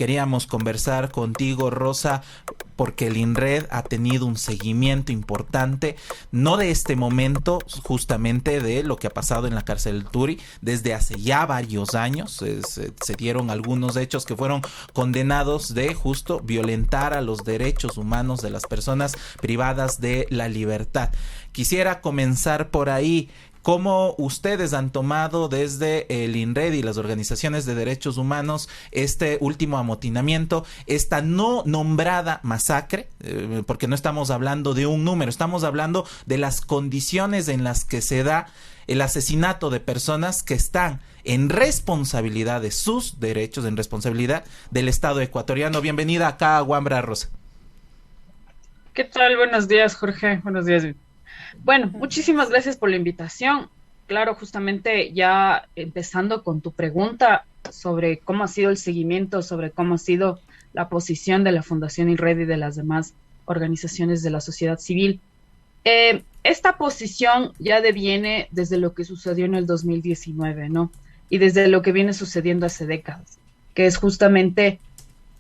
queríamos conversar contigo, Rosa, porque el INRED ha tenido un seguimiento importante, no de este momento, justamente de lo que ha pasado en la cárcel Turi, desde hace ya varios años. Se dieron algunos hechos que fueron condenados de justo violentar a los derechos humanos de las personas privadas de la libertad. Quisiera comenzar por ahí. ¿Cómo ustedes han tomado desde el INRED y las organizaciones de derechos humanos este último amotinamiento, esta no nombrada masacre? Porque no estamos hablando de un número, estamos hablando de las condiciones en las que se da el asesinato de personas que están en responsabilidad de sus derechos, en responsabilidad del Estado ecuatoriano. Bienvenida acá a Wambra, Rosa. ¿Qué tal? Buenos días, Jorge. Buenos días. Bueno, muchísimas gracias por la invitación. Claro, justamente ya empezando con tu pregunta sobre cómo ha sido el seguimiento, sobre cómo ha sido la posición de la Fundación INRED y de las demás organizaciones de la sociedad civil. Esta posición ya deviene desde lo que sucedió en el 2019, ¿no? Y desde lo que viene sucediendo hace décadas, que es justamente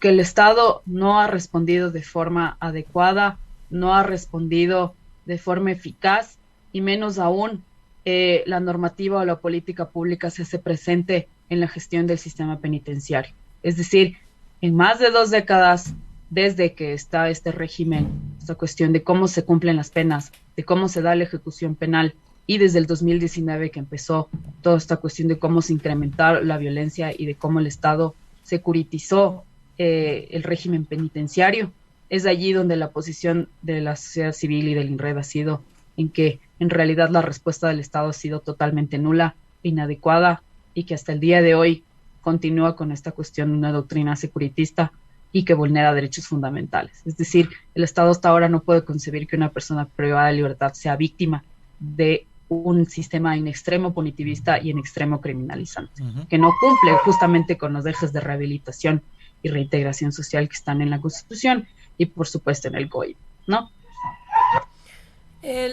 que el Estado no ha respondido de forma adecuada, no ha respondido de forma eficaz, y menos aún la normativa o la política pública se hace presente en la gestión del sistema penitenciario. Es decir, en más de 2 décadas, desde que está este régimen, esta cuestión de cómo se cumplen las penas, de cómo se da la ejecución penal, y desde el 2019 que empezó toda esta cuestión de cómo se incrementó la violencia y de cómo el Estado securitizó el régimen penitenciario, es allí donde la posición de la sociedad civil y del INRED ha sido en que en realidad la respuesta del Estado ha sido totalmente nula, inadecuada, y que hasta el día de hoy continúa con esta cuestión de una doctrina securitista y que vulnera derechos fundamentales. Es decir, el Estado hasta ahora no puede concebir que una persona privada de libertad sea víctima de un sistema en extremo punitivista y en extremo criminalizante, que no cumple justamente con los ejes de rehabilitación y reintegración social que están en la Constitución y por supuesto en el COI, ¿no?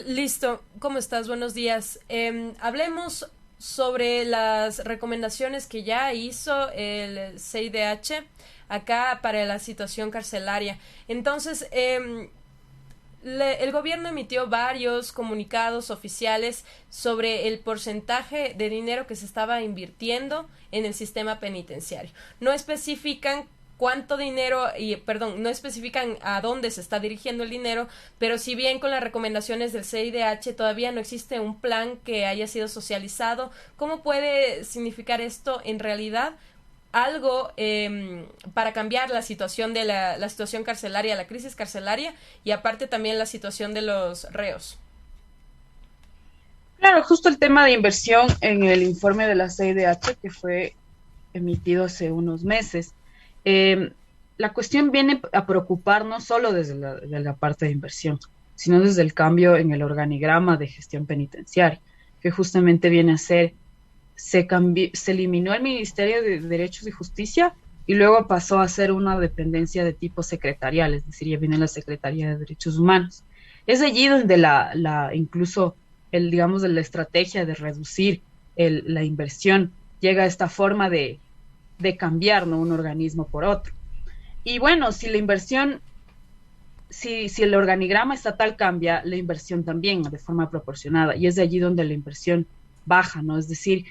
Listo, ¿cómo estás? Buenos días. Hablemos sobre las recomendaciones que ya hizo el CIDH acá para la situación carcelaria. Entonces, el gobierno emitió varios comunicados oficiales sobre el porcentaje de dinero que se estaba invirtiendo en el sistema penitenciario. No especifican cuánto dinero, no especifican a dónde se está dirigiendo el dinero, pero si bien con las recomendaciones del CIDH todavía no existe un plan que haya sido socializado, ¿cómo puede significar esto en realidad? Algo para cambiar la situación de la situación carcelaria, la crisis carcelaria, y aparte también la situación de los reos. Claro, justo el tema de inversión en el informe de la CIDH que fue emitido hace unos meses. La cuestión viene a preocupar no solo desde la parte de inversión, sino desde el cambio en el organigrama de gestión penitenciaria, que justamente viene a ser, se eliminó el Ministerio de Derechos y Justicia y luego pasó a ser una dependencia de tipo secretarial, es decir, ya viene la Secretaría de Derechos Humanos. Es allí donde incluso digamos, de la estrategia de reducir la inversión llega a esta forma de cambiar, ¿no?, un organismo por otro. Y bueno, si la inversión, si el organigrama estatal cambia, la inversión también de forma proporcionada, y es de allí donde la inversión baja, ¿no? Es decir,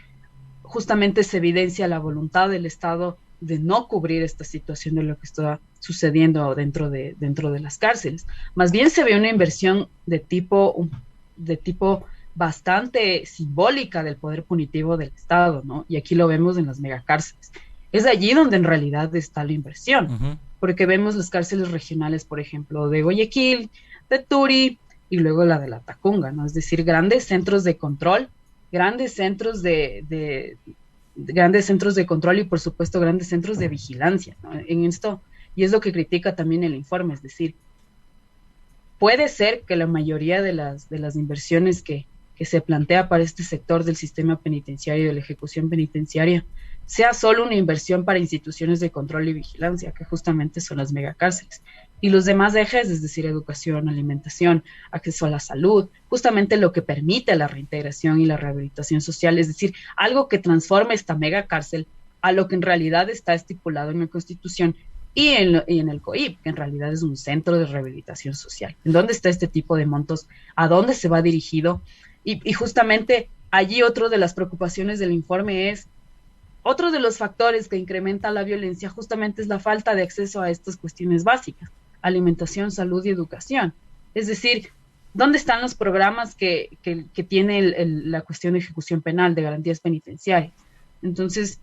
justamente se evidencia la voluntad del Estado de no cubrir esta situación de lo que está sucediendo dentro de las cárceles. Más bien se ve una inversión de tipo bastante simbólica del poder punitivo del Estado, ¿no? Y aquí lo vemos en las megacárceles. Es allí donde en realidad está la inversión, porque vemos las cárceles regionales, por ejemplo, de Guayaquil, de Turi y luego la de la Tacunga, ¿no? Es decir, grandes centros de control, grandes centros de control y por supuesto grandes centros de vigilancia, ¿no? En esto, y es lo que critica también el informe, es decir, puede ser que la mayoría de las inversiones que se plantea para este sector del sistema penitenciario y de la ejecución penitenciaria sea solo una inversión para instituciones de control y vigilancia, que justamente son las megacárceles. Y los demás ejes, es decir, educación, alimentación, acceso a la salud, justamente lo que permite la reintegración y la rehabilitación social, es decir, algo que transforme esta megacárcel a lo que en realidad está estipulado en la Constitución y en el COIP, que en realidad es un centro de rehabilitación social. ¿En dónde está este tipo de montos? ¿A dónde se va dirigido? Y justamente allí otro de las preocupaciones del informe es, otro de los factores que incrementa la violencia justamente es la falta de acceso a estas cuestiones básicas, alimentación, salud y educación. Es decir, ¿dónde están los programas que tiene la cuestión de ejecución penal, de garantías penitenciarias? Entonces,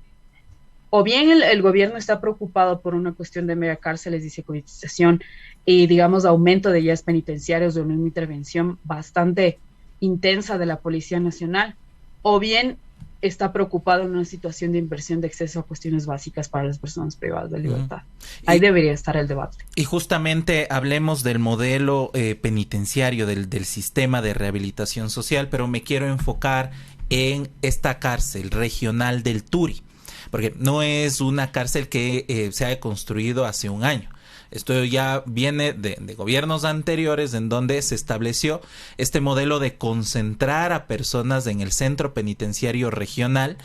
o bien el gobierno está preocupado por una cuestión de megacárceles y securitización y, digamos, aumento de guías penitenciarios, de una intervención bastante intensa de la Policía Nacional, o bien está preocupado en una situación de inversión de acceso a cuestiones básicas para las personas privadas de libertad. Ahí debería estar el debate. Y justamente hablemos del modelo penitenciario, del sistema de rehabilitación social, pero me quiero enfocar en esta cárcel regional del Turi, porque no es una cárcel que se haya construido hace un año. Esto ya viene de gobiernos anteriores en donde se estableció este modelo de concentrar a personas en el centro penitenciario regional.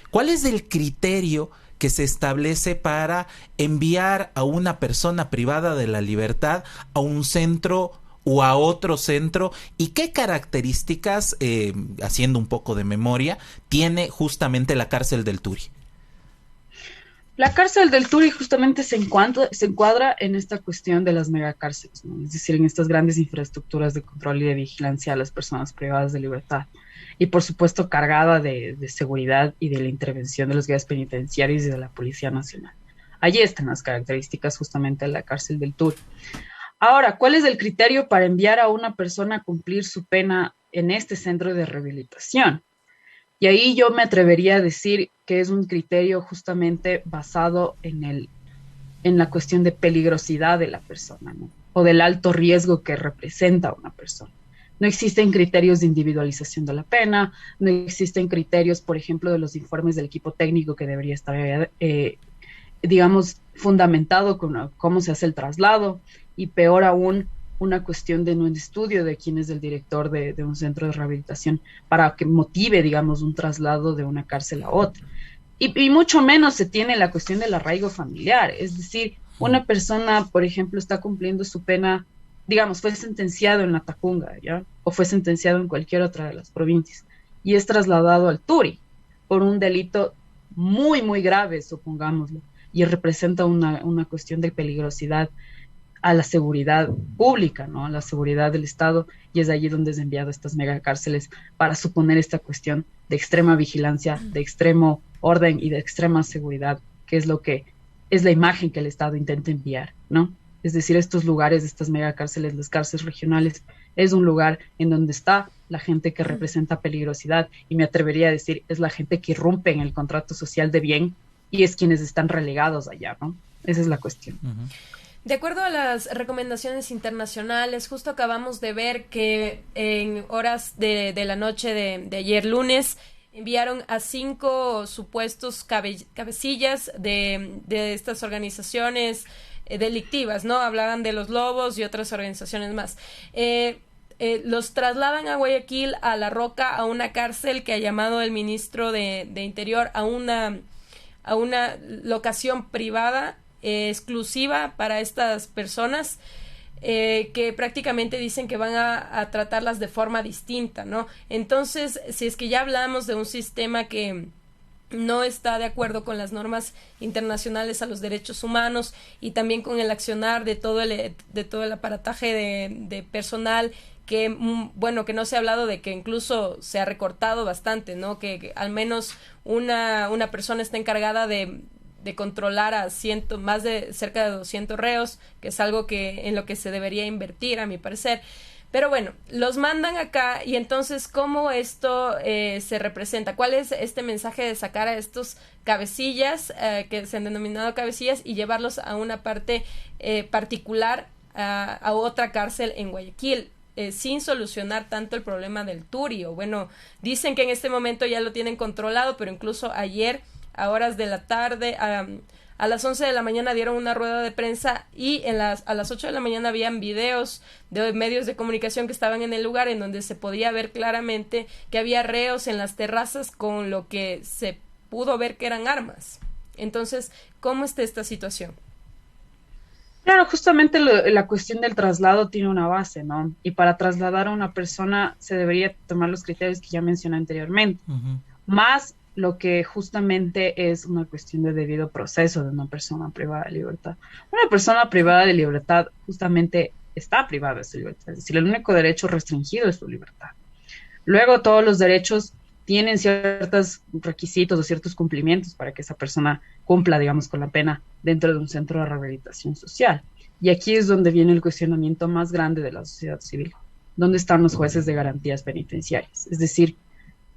¿Cuál es el criterio que se establece para enviar a una persona privada de la libertad a un centro o a otro centro? ¿Y qué características, haciendo un poco de memoria, tiene justamente la cárcel del Turi? La cárcel del Turi justamente se encuadra en esta cuestión de las megacárceles, ¿no? Es decir, en estas grandes infraestructuras de control y de vigilancia a las personas privadas de libertad. Y por supuesto cargada de seguridad y de la intervención de los guías penitenciarios y de la Policía Nacional. Allí están las características justamente de la cárcel del Turi. Ahora, ¿cuál es el criterio para enviar a una persona a cumplir su pena en este centro de rehabilitación? Y ahí yo me atrevería a decir que es un criterio justamente basado en la cuestión de peligrosidad de la persona, ¿no? O del alto riesgo que representa una persona. No existen criterios de individualización de la pena, no existen criterios, por ejemplo, de los informes del equipo técnico que debería estar, digamos, fundamentado con cómo se hace el traslado, y peor aún, una cuestión de un estudio de quién es el director de un centro de rehabilitación para que motive, digamos, un traslado de una cárcel a otra. Y mucho menos se tiene la cuestión del arraigo familiar. Es decir, una persona, por ejemplo, está cumpliendo su pena, digamos, fue sentenciado en la Tacunga, ¿ya? O fue sentenciado en cualquier otra de las provincias y es trasladado al Turi por un delito muy, muy grave, supongámoslo, y representa una cuestión de peligrosidad a la seguridad pública, ¿no? A la seguridad del Estado, y es allí donde es enviado a estas megacárceles para suponer esta cuestión de extrema vigilancia, de extremo orden y de extrema seguridad, que es lo que es la imagen que el Estado intenta enviar, ¿no? Es decir, estos lugares, estas megacárceles, las cárceles regionales, es un lugar en donde está la gente que representa peligrosidad, y me atrevería a decir, es la gente que irrumpe en el contrato social de bien y es quienes están relegados allá, ¿no? Esa es la cuestión. Uh-huh. De acuerdo a las recomendaciones internacionales, justo acabamos de ver que en horas de la noche de ayer lunes enviaron a 5 supuestos cabecillas de estas organizaciones delictivas, ¿no? Hablaban de los Lobos y otras organizaciones más. Los trasladan a Guayaquil, a La Roca, a una cárcel que ha llamado el ministro de Interior a una locación privada exclusiva para estas personas, que prácticamente dicen que van a tratarlas de forma distinta, ¿no? Entonces, si es que ya hablamos de un sistema que no está de acuerdo con las normas internacionales a los derechos humanos y también con el accionar de todo el aparataje de personal, que bueno, que no se ha hablado de que incluso se ha recortado bastante, ¿no? Que al menos una persona está encargada de controlar a más de cerca de 200 reos, que es algo en lo que se debería invertir, a mi parecer. Pero bueno, los mandan acá, y entonces, ¿cómo esto se representa? ¿Cuál es este mensaje de sacar a estos cabecillas, que se han denominado cabecillas, y llevarlos a una parte particular, a otra cárcel en Guayaquil, sin solucionar tanto el problema del Turi? O bueno, dicen que en este momento ya lo tienen controlado, pero incluso ayer, a horas de la tarde, a las 11 de la mañana dieron una rueda de prensa, y a las 8 de la mañana habían videos de medios de comunicación que estaban en el lugar, en donde se podía ver claramente que había reos en las terrazas, con lo que se pudo ver que eran armas. Entonces, ¿cómo está esta situación? Claro, justamente la cuestión del traslado tiene una base, ¿no? Y para trasladar a una persona se debería tomar los criterios que ya mencioné anteriormente, más lo que justamente es una cuestión de debido proceso de una persona privada de libertad. Una persona privada de libertad justamente está privada de su libertad, es decir, el único derecho restringido es su libertad. Luego todos los derechos tienen ciertos requisitos o ciertos cumplimientos para que esa persona cumpla, digamos, con la pena dentro de un centro de rehabilitación social. Y aquí es donde viene el cuestionamiento más grande de la sociedad civil. ¿Dónde están los jueces de garantías penitenciarias? Es decir,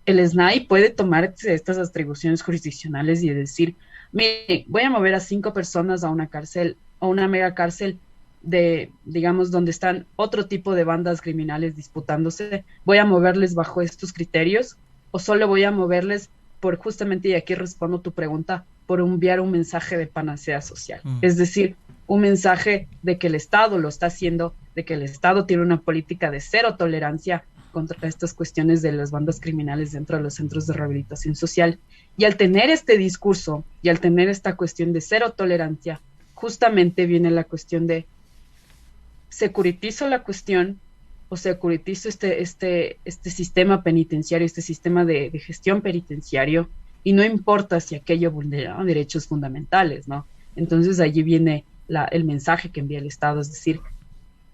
el SNAI puede tomarse estas atribuciones jurisdiccionales y decir, mire, voy a mover a 5 personas a una cárcel o una mega cárcel de, digamos, donde están otro tipo de bandas criminales disputándose, voy a moverles bajo estos criterios o solo voy a moverles por justamente, y aquí respondo tu pregunta, por enviar un mensaje de panacea social. Es decir, un mensaje de que el Estado lo está haciendo, de que el Estado tiene una política de cero tolerancia contra estas cuestiones de las bandas criminales dentro de los centros de rehabilitación social. Y al tener este discurso y al tener esta cuestión de cero tolerancia, justamente viene la cuestión de securitizo la cuestión o securitizo este sistema penitenciario, este sistema de gestión penitenciario, y no importa si aquello vulnera derechos fundamentales, ¿no? Entonces allí viene el mensaje que envía el Estado, es decir,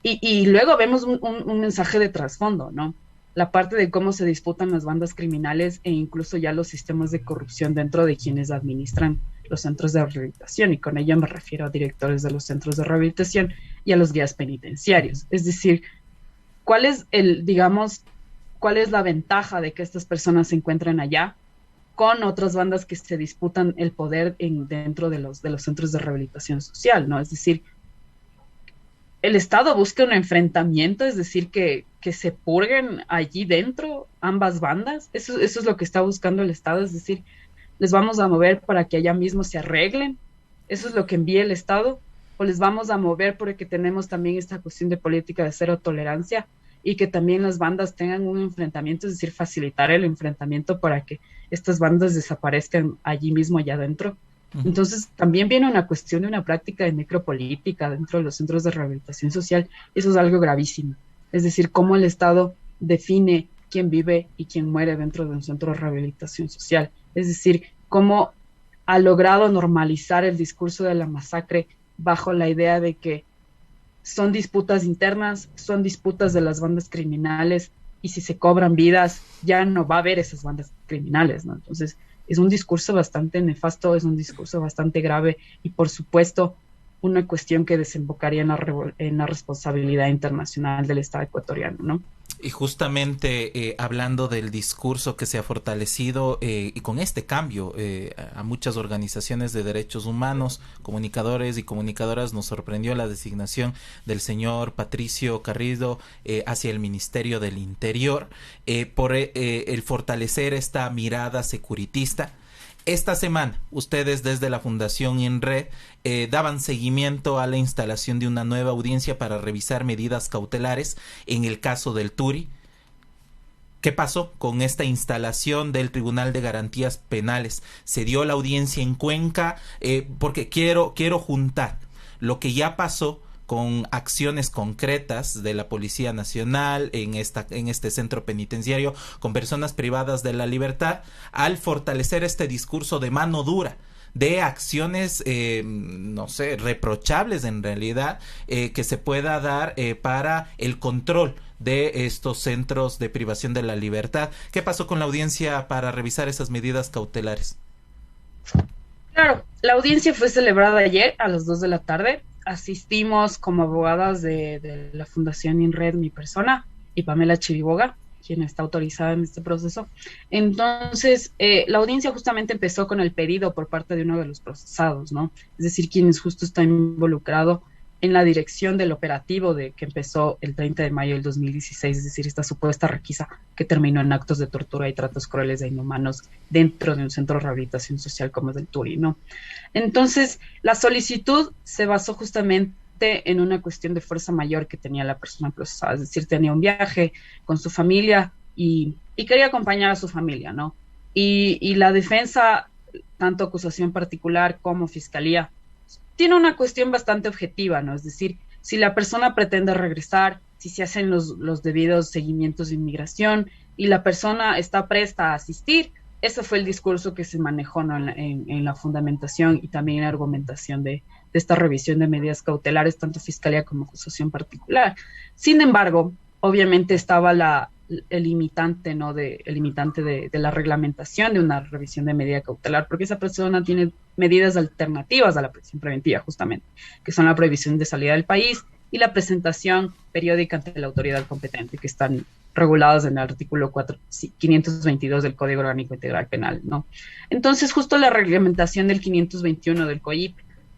y luego vemos un mensaje de trasfondo, ¿no? La parte de cómo se disputan las bandas criminales e incluso ya los sistemas de corrupción dentro de quienes administran los centros de rehabilitación, y con ello me refiero a directores de los centros de rehabilitación y a los guías penitenciarios. Es decir, ¿cuál es cuál es la ventaja de que estas personas se encuentren allá con otras bandas que se disputan el poder dentro de los centros de rehabilitación social, ¿no? Es decir, el Estado busca un enfrentamiento, es decir, que se purguen allí dentro ambas bandas. Eso es lo que está buscando el Estado, es decir, les vamos a mover para que allá mismo se arreglen. Eso es lo que envía el Estado. O les vamos a mover porque tenemos también esta cuestión de política de cero tolerancia y que también las bandas tengan un enfrentamiento, es decir, facilitar el enfrentamiento para que estas bandas desaparezcan allí mismo, allá adentro. Entonces, también viene una cuestión de una práctica de necropolítica dentro de los centros de rehabilitación social. Eso es algo gravísimo. Es decir, cómo el Estado define quién vive y quién muere dentro de un centro de rehabilitación social. Es decir, cómo ha logrado normalizar el discurso de la masacre bajo la idea de que son disputas internas, son disputas de las bandas criminales, y si se cobran vidas, ya no va a haber esas bandas criminales, ¿no? Entonces, es un discurso bastante nefasto, es un discurso bastante grave y, por supuesto, una cuestión que desembocaría en la responsabilidad internacional del Estado ecuatoriano, ¿no? Y justamente hablando del discurso que se ha fortalecido y con este cambio a muchas organizaciones de derechos humanos, comunicadores y comunicadoras, nos sorprendió la designación del señor Patricio Carrillo hacia el Ministerio del Interior por el fortalecer esta mirada securitista. Esta semana, ustedes desde la Fundación INRED daban seguimiento a la instalación de una nueva audiencia para revisar medidas cautelares en el caso del Turi. ¿Qué pasó con esta instalación del Tribunal de Garantías Penales? ¿Se dio la audiencia en Cuenca? Porque quiero juntar lo que ya pasó con acciones concretas de la Policía Nacional en este centro penitenciario con personas privadas de la libertad, al fortalecer este discurso de mano dura, de acciones, no sé, reprochables en realidad, que se pueda dar para el control de estos centros de privación de la libertad. ¿Qué pasó con la audiencia para revisar esas medidas cautelares? Claro, la audiencia fue celebrada ayer a las 2 de la tarde. Asistimos como abogadas de la Fundación INRED, mi persona, y Pamela Chiriboga, quien está autorizada en este proceso. Entonces, la audiencia justamente empezó con el pedido por parte de uno de los procesados, ¿no? Es decir, quien justo está involucrado en la dirección del operativo que empezó el 30 de mayo del 2016, es decir, esta supuesta requisa que terminó en actos de tortura y tratos crueles e inhumanos dentro de un centro de rehabilitación social como es el Turi, ¿no? Entonces, la solicitud se basó justamente en una cuestión de fuerza mayor que tenía la persona procesada, es decir, tenía un viaje con su familia y quería acompañar a su familia, ¿no? Y la defensa tanto acusación particular como fiscalía, tiene una cuestión bastante objetiva, ¿no? Es decir, si la persona pretende regresar, si se hacen los debidos seguimientos de inmigración y la persona está presta a asistir, ese fue el discurso que se manejó, ¿no? en la fundamentación y también en la argumentación de esta revisión de medidas cautelares, tanto fiscalía como acusación particular. Sin embargo, obviamente estaba el limitante, ¿no? El limitante de la reglamentación de una revisión de medida cautelar, porque esa persona tiene medidas alternativas a la prisión preventiva, justamente, que son la prohibición de salida del país y la presentación periódica ante la autoridad competente, que están regulados en el artículo 522 del Código Orgánico Integral Penal, ¿no? Entonces, justo la reglamentación del 521 del COIP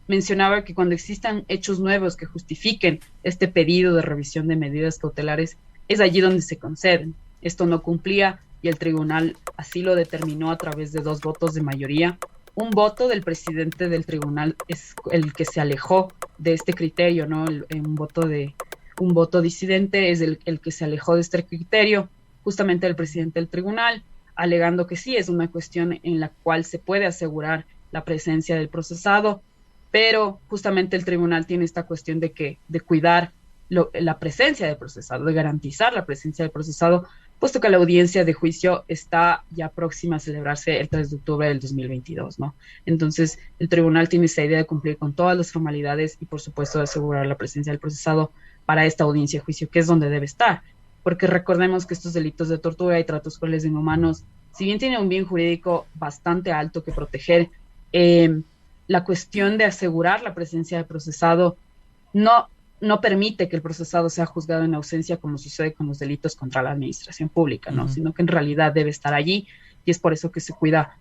mencionaba que cuando existan hechos nuevos que justifiquen este pedido de revisión de medidas cautelares, es allí donde se conceden. Esto no cumplía y el tribunal así lo determinó a través de 2 votos de mayoría. Un voto del presidente del tribunal es el que se alejó de este criterio, ¿no? Un voto disidente es el que se alejó de este criterio, justamente el presidente del tribunal, alegando que sí, es una cuestión en la cual se puede asegurar la presencia del procesado, pero justamente el tribunal tiene esta cuestión de cuidar la presencia del procesado, de garantizar la presencia del procesado, puesto que la audiencia de juicio está ya próxima a celebrarse el 3 de octubre del 2022, ¿no? Entonces, el tribunal tiene esa idea de cumplir con todas las formalidades y, por supuesto, de asegurar la presencia del procesado para esta audiencia de juicio, que es donde debe estar. Porque recordemos que estos delitos de tortura y tratos crueles de inhumanos, si bien tienen un bien jurídico bastante alto que proteger, la cuestión de asegurar la presencia del procesado no permite que el procesado sea juzgado en ausencia, como sucede con los delitos contra la administración pública, ¿no? Sino que en realidad debe estar allí, y es por eso que se cuida,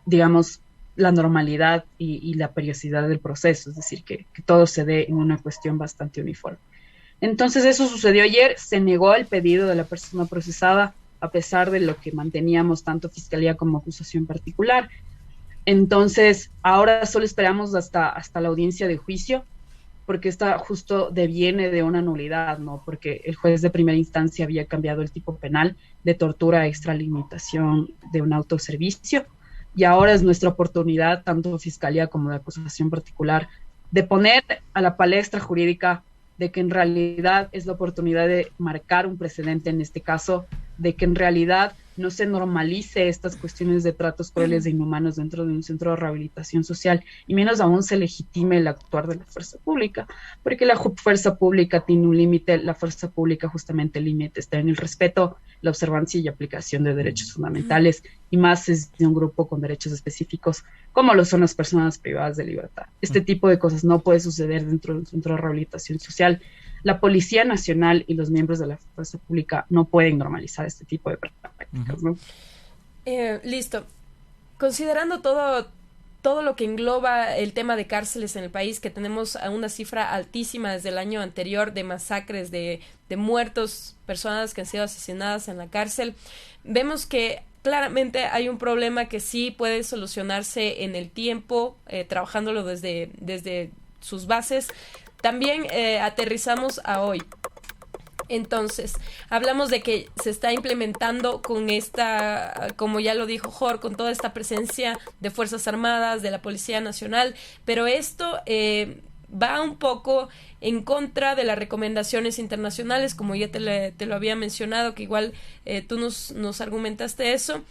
digamos, la normalidad y la periodicidad del proceso, es decir, que todo se dé en una cuestión bastante uniforme. Entonces eso sucedió ayer, se negó el pedido de la persona procesada, a pesar de lo que manteníamos tanto fiscalía como acusación particular. Entonces, ahora solo esperamos hasta la audiencia de juicio, porque esta justo deviene de una nulidad, ¿no? Porque el juez de primera instancia había cambiado el tipo penal de tortura a extralimitación de un autoservicio, y ahora es nuestra oportunidad, tanto fiscalía como de acusación particular, de poner a la palestra jurídica de que en realidad es la oportunidad de marcar un precedente en este caso, de que en realidad no se normalice estas cuestiones de tratos crueles e inhumanos dentro de un centro de rehabilitación social, y menos aún se legitime el actuar de la fuerza pública, porque la fuerza pública tiene un límite, la fuerza pública justamente el límite está en el respeto, la observancia y aplicación de derechos fundamentales, y más es de un grupo con derechos específicos, como lo son las personas privadas de libertad. Este tipo de cosas no puede suceder dentro de un centro de rehabilitación social. La Policía Nacional y los miembros de la fuerza pública no pueden normalizar este tipo de prácticas, ¿no? Listo. Considerando todo lo que engloba el tema de cárceles en el país, que tenemos a una cifra altísima desde el año anterior de masacres, de muertos, personas que han sido asesinadas en la cárcel, vemos que claramente hay un problema que sí puede solucionarse en el tiempo, trabajándolo desde sus bases. También aterrizamos a hoy. Entonces, hablamos de que se está implementando con esta, como ya lo dijo Jorge, con toda esta presencia de Fuerzas Armadas, de la Policía Nacional, pero esto va un poco en contra de las recomendaciones internacionales, como ya te lo había mencionado, que igual tú nos argumentaste eso.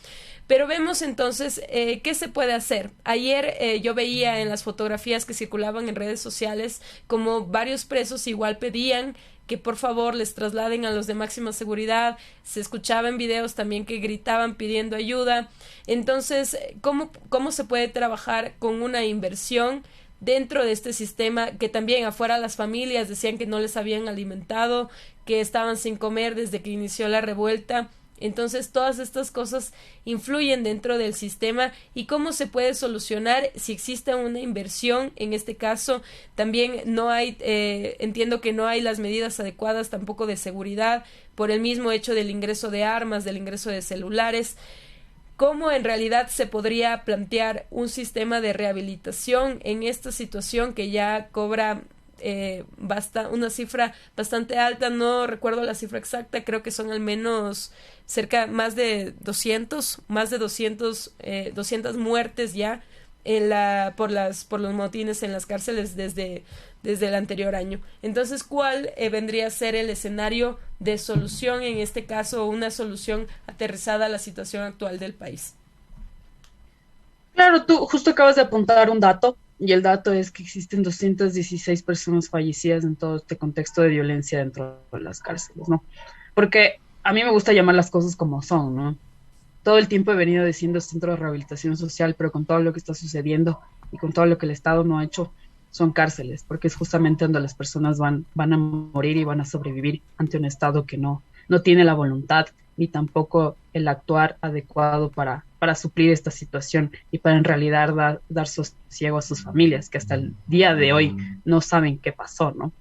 Pero vemos entonces qué se puede hacer. Ayer yo veía en las fotografías que circulaban en redes sociales como varios presos igual pedían que por favor les trasladen a los de máxima seguridad. Se escuchaba en videos también que gritaban pidiendo ayuda. Entonces, ¿cómo se puede trabajar con una inversión dentro de este sistema, que también afuera las familias decían que no les habían alimentado, que estaban sin comer desde que inició la revuelta? Entonces todas estas cosas influyen dentro del sistema, y cómo se puede solucionar si existe una inversión. En este caso también no hay, entiendo que no hay las medidas adecuadas tampoco de seguridad por el mismo hecho del ingreso de armas, del ingreso de celulares. ¿Cómo en realidad se podría plantear un sistema de rehabilitación en esta situación que ya cobra una cifra bastante alta? No recuerdo la cifra exacta, creo que son al menos más de 200 muertes ya por los motines en las cárceles desde el anterior año. Entonces, ¿cuál vendría a ser el escenario de solución, en este caso, una solución aterrizada a la situación actual del país? Claro, tú justo acabas de apuntar un dato, y el dato es que existen 216 personas fallecidas en todo este contexto de violencia dentro de las cárceles, ¿no? Porque a mí me gusta llamar las cosas como son, ¿no? Todo el tiempo he venido diciendo centro de rehabilitación social, pero con todo lo que está sucediendo y con todo lo que el Estado no ha hecho, son cárceles, porque es justamente donde las personas van a morir y van a sobrevivir ante un Estado que no tiene la voluntad ni tampoco el actuar adecuado para suplir esta situación y para en realidad dar sosiego a sus familias, que hasta el día de hoy no saben qué pasó, ¿no?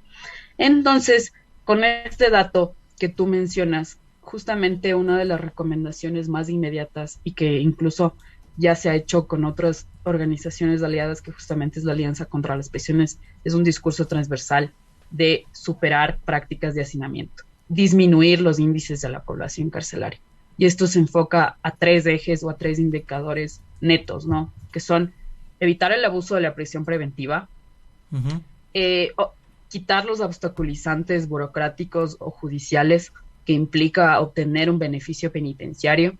Entonces, con este dato que tú mencionas, justamente una de las recomendaciones más inmediatas y que incluso ya se ha hecho con otras organizaciones aliadas, que justamente es la Alianza contra las Prisiones, es un discurso transversal de superar prácticas de hacinamiento, disminuir los índices de la población carcelaria. Y esto se enfoca a 3 ejes o a 3 indicadores netos, ¿no? Que son evitar el abuso de la prisión preventiva, quitar los obstaculizantes burocráticos o judiciales que implica obtener un beneficio penitenciario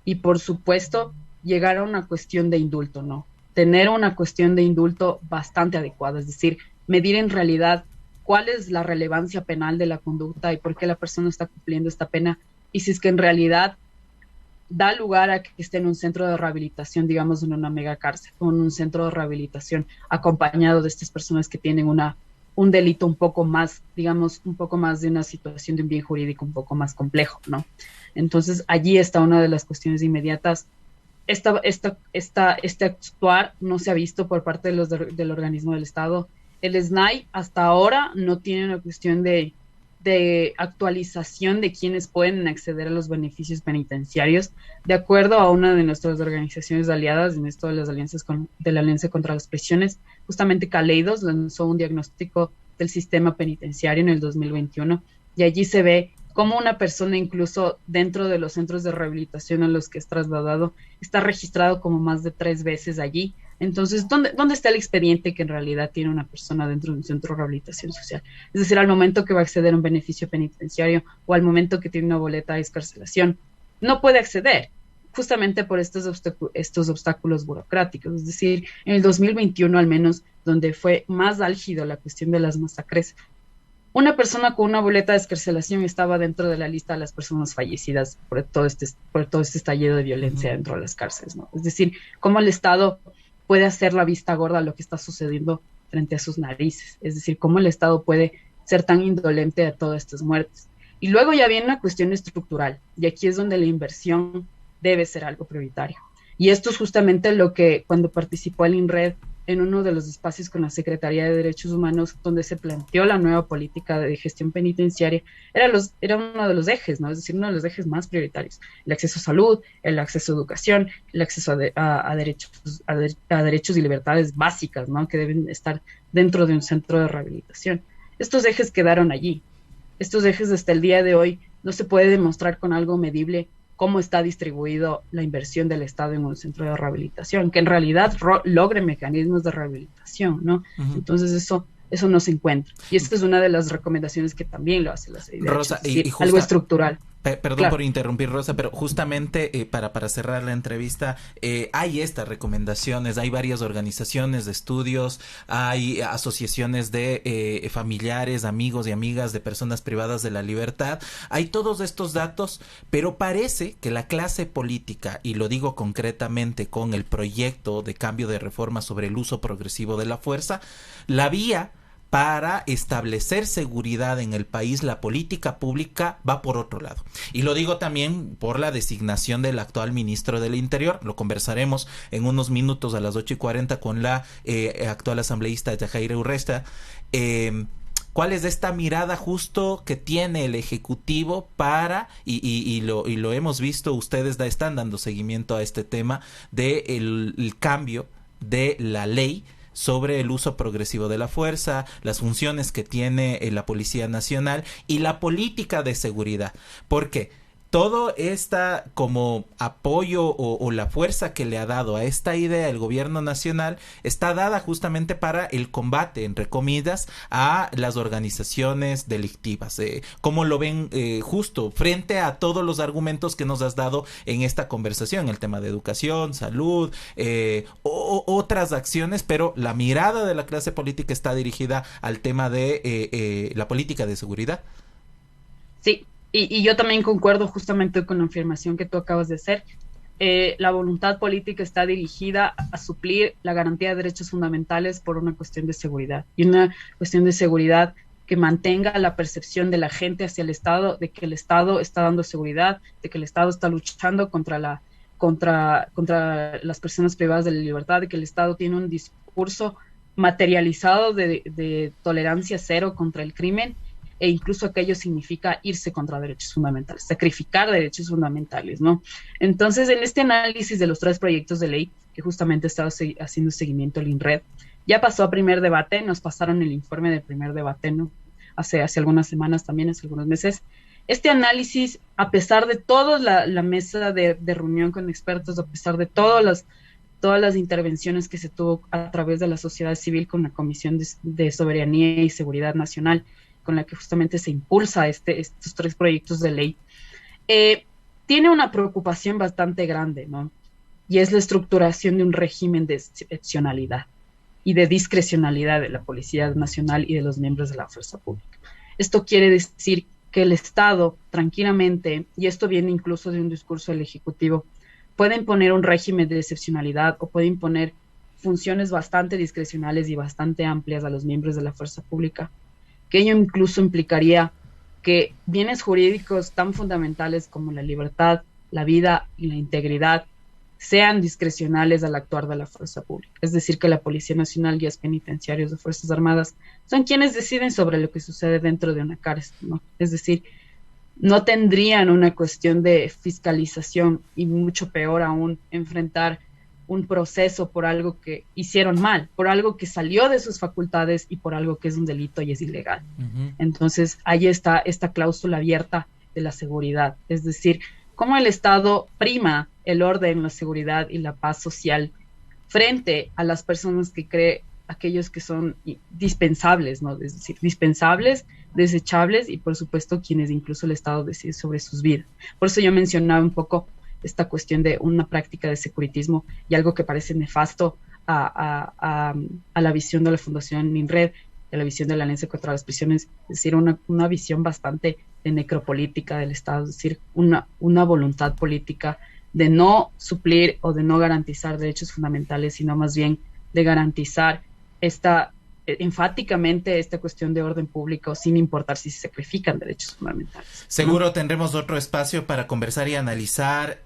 y, por supuesto, llegar a una cuestión de indulto, ¿no? Tener una cuestión de indulto bastante adecuada, es decir, medir en realidad cuál es la relevancia penal de la conducta y por qué la persona está cumpliendo esta pena, y si es que en realidad da lugar a que esté en un centro de rehabilitación, digamos en una mega cárcel, o en un centro de rehabilitación acompañado de estas personas que tienen un delito un poco más, digamos, un poco más de una situación de un bien jurídico un poco más complejo, ¿no? Entonces, allí está una de las cuestiones inmediatas. Este actuar no se ha visto por parte del organismo del Estado. El SNAI hasta ahora no tiene una cuestión de actualización de quienes pueden acceder a los beneficios penitenciarios. De acuerdo a una de nuestras organizaciones aliadas, en esto de las alianzas de la Alianza contra las Prisiones, justamente Caleidos lanzó un diagnóstico del sistema penitenciario en el 2021, y allí se ve cómo una persona, incluso dentro de los centros de rehabilitación a los que es trasladado, está registrado como más de 3 veces allí. Entonces, ¿dónde está el expediente que en realidad tiene una persona dentro de un centro de rehabilitación social? Es decir, al momento que va a acceder a un beneficio penitenciario o al momento que tiene una boleta de excarcelación, no puede acceder, justamente por estos obstáculos burocráticos. Es decir, en el 2021 al menos, donde fue más álgido la cuestión de las masacres, una persona con una boleta de excarcelación estaba dentro de la lista de las personas fallecidas por todo este estallido de violencia dentro de las cárceles, ¿no? Es decir, cómo el Estado puede hacer la vista gorda a lo que está sucediendo frente a sus narices. Es decir, cómo el Estado puede ser tan indolente a todas estas muertes. Y luego ya viene una cuestión estructural, y aquí es donde la inversión debe ser algo prioritario. Y esto es justamente lo que, cuando participó el INRED en uno de los espacios con la Secretaría de Derechos Humanos, donde se planteó la nueva política de gestión penitenciaria, era uno de los ejes, ¿no? Es decir, uno de los ejes más prioritarios: el acceso a salud, el acceso a educación, el acceso a derechos y libertades básicas, ¿no? Que deben estar dentro de un centro de rehabilitación. Estos ejes quedaron allí. Estos ejes, hasta el día de hoy, no se puede demostrar con algo medible cómo está distribuido la inversión del Estado en un centro de rehabilitación, que en realidad logre mecanismos de rehabilitación, ¿no? Entonces eso no se encuentra. Y esta es una de las recomendaciones que también lo hace la CIDH, Rosa, es decir, algo estructural. Perdón Claro. por interrumpir, Rosa, pero justamente para cerrar la entrevista, hay estas recomendaciones, hay varias organizaciones de estudios, hay asociaciones de familiares, amigos y amigas de personas privadas de la libertad, hay todos estos datos, pero parece que la clase política, y lo digo concretamente con el proyecto de cambio de reforma sobre el uso progresivo de la fuerza, la vía para establecer seguridad en el país, la política pública va por otro lado. Y lo digo también por la designación del actual ministro del Interior. Lo conversaremos en unos minutos a las 8:40 con la actual asambleísta Yajaira Urresta. ¿Cuál es esta mirada justo que tiene el Ejecutivo para, y lo hemos visto, ustedes están dando seguimiento a este tema de el cambio de la ley sobre el uso progresivo de la fuerza, las funciones que tiene la Policía Nacional y la política de seguridad? Porque todo esta como apoyo o la fuerza que le ha dado a esta idea el gobierno nacional está dada justamente para el combate, entre comillas, a las organizaciones delictivas. ¿Cómo lo ven justo frente a todos los argumentos que nos has dado en esta conversación? El tema de educación, salud, otras acciones, pero la mirada de la clase política está dirigida al tema de la política de seguridad. Sí, y yo también concuerdo justamente con la afirmación que tú acabas de hacer. La voluntad política está dirigida a suplir la garantía de derechos fundamentales por una cuestión de seguridad, y una cuestión de seguridad que mantenga la percepción de la gente hacia el Estado, de que el Estado está dando seguridad, de que el Estado está luchando contra las personas privadas de la libertad, de que el Estado tiene un discurso materializado de tolerancia cero contra el crimen, e incluso aquello significa irse contra derechos fundamentales, sacrificar derechos fundamentales, ¿no? Entonces, en este análisis de los 3 proyectos de ley, que justamente estaba haciendo seguimiento el INRED, ya pasó a primer debate, nos pasaron el informe del primer debate, ¿no? Hace algunas semanas también, hace algunos meses. Este análisis, a pesar de toda la mesa de reunión con expertos, a pesar de todas las intervenciones que se tuvo a través de la sociedad civil con la Comisión de Soberanía y Seguridad Nacional, con la que justamente se impulsa estos 3 proyectos de ley, tiene una preocupación bastante grande, ¿no? Y es la estructuración de un régimen de excepcionalidad y de discrecionalidad de la Policía Nacional y de los miembros de la Fuerza Pública. Esto quiere decir que el Estado, tranquilamente, y esto viene incluso de un discurso del Ejecutivo, puede imponer un régimen de excepcionalidad o puede imponer funciones bastante discrecionales y bastante amplias a los miembros de la Fuerza Pública, que ello incluso implicaría que bienes jurídicos tan fundamentales como la libertad, la vida y la integridad sean discrecionales al actuar de la fuerza pública. Es decir, que la Policía Nacional, guías penitenciarios de Fuerzas Armadas son quienes deciden sobre lo que sucede dentro de una cárcel, ¿no? Es decir, no tendrían una cuestión de fiscalización y mucho peor aún enfrentar un proceso por algo que hicieron mal, por algo que salió de sus facultades y por algo que es un delito y es ilegal. Uh-huh. Entonces, ahí está esta cláusula abierta de la seguridad, es decir, cómo el Estado prima el orden, la seguridad y la paz social frente a las personas que cree aquellos que son dispensables, ¿no? Es decir, dispensables, desechables y por supuesto quienes incluso el Estado decide sobre sus vidas. Por eso yo mencionaba un poco esta cuestión de una práctica de securitismo y algo que parece nefasto a la visión de la Fundación INRED, a la visión de la Alianza contra las Prisiones, es decir, una visión bastante de necropolítica del Estado, es decir, una voluntad política de no suplir o de no garantizar derechos fundamentales, sino más bien de garantizar enfáticamente esta cuestión de orden público sin importar si se sacrifican derechos fundamentales. Seguro, ¿no? Tendremos otro espacio para conversar y analizar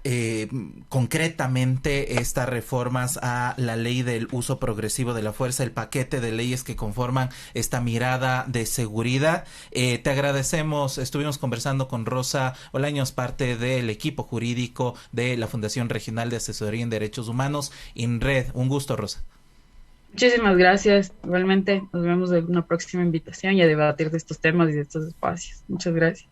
concretamente estas reformas a la ley del uso progresivo de la fuerza, el paquete de leyes que conforman esta mirada de seguridad. Te agradecemos, estuvimos conversando con Rosa Bolaños, parte del equipo jurídico de la Fundación Regional de Asesoría en Derechos Humanos, INRED. Un gusto, Rosa. Muchísimas gracias. Igualmente nos vemos en una próxima invitación y a debatir de estos temas y de estos espacios. Muchas gracias.